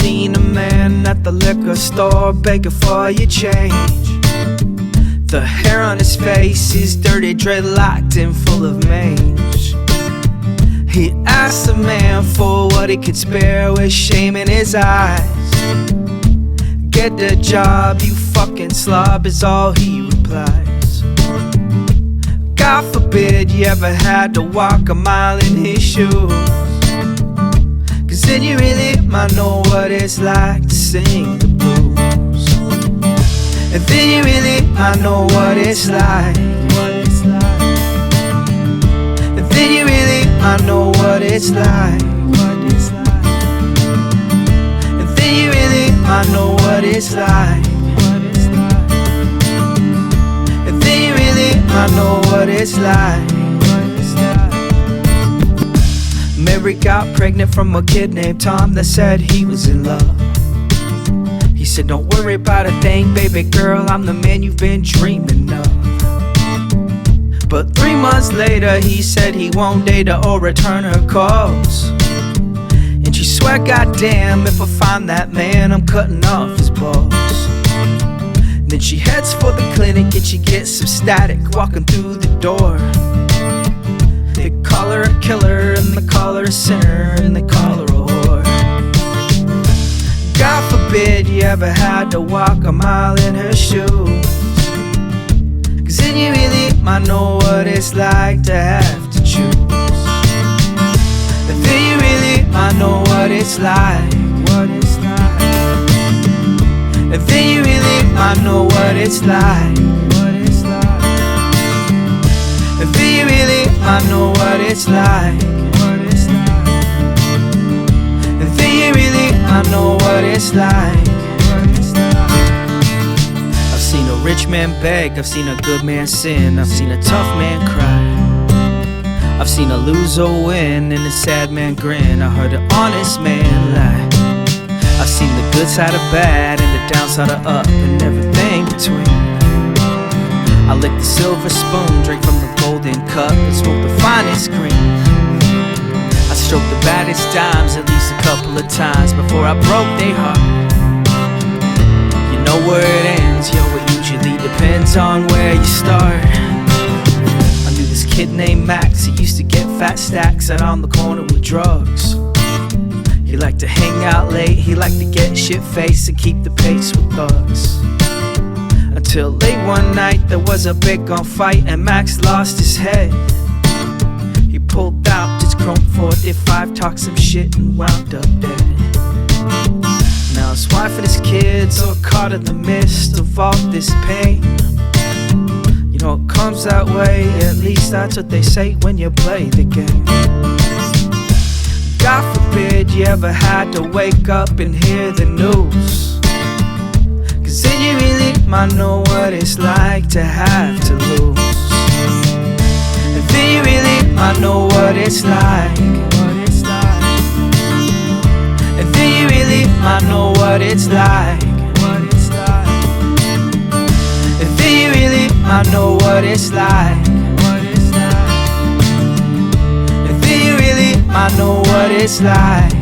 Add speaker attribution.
Speaker 1: seen a man at the liquor store begging for your change. The hair on his face is dirty, dreadlocked and full of mange. He asked the man for what he could spare with shame in his eyes. Get the job, you fucking slob, is all he replies. God forbid you ever had to walk a mile in his shoes, 'cause then you really might know what it's like to sing the blues. And then you really might know what it's like. And then you really might know what it's like. And then you really might know what it's like. And then you really might know what it's like. Mary got pregnant from a kid named Tom that said he was in love. He said, don't worry about a thing, baby girl, I'm the man you've been dreaming of. But 3 months later he said he won't date her or return her calls. And she swear, goddamn, if I find that man, I'm cutting off his balls. Then she heads for the clinic and she gets some static walking through the door. They call her a killer and they call her a sinner and they call her a whore. God forbid you ever had to walk a mile in her shoes, 'cause then you really might know what it's like to have to choose. And then you really might know what it's like. And then you really might know what it's like. And then you really might know what it's like. And then you really might know what it's like. I've seen a rich man beg, I've seen a good man sin, I've seen a tough man cry, I've seen a loser win and a sad man grin, I heard an honest man lie. I've seen the good side of bad and the downside of up and everything between. I lick the silver spoon, drink from the golden cup, and smoke the finest green. I stroked the baddest dimes at least a couple of times before I broke their heart. You know where it ends, yo, it usually depends on where you start. I knew this kid named Max, he used to get fat stacks out on the corner with drugs. He liked to hang out late, he liked to get shit-faced and keep the pace with thugs. Until late one night there was a big gunfight and Max lost his head. He pulled out his chrome 45, talked some shit and wound up dead. Now his wife and his kids are caught in the midst of all this pain. You know it comes that way, at least that's what they say when you play the game. God forbid you ever had to wake up and hear the news, 'cause then you really might know what it's like to have to lose. And then you really might know what it's like. And then you really might know what it's like. And then you really might know what it's like. And then you really might know what it's like.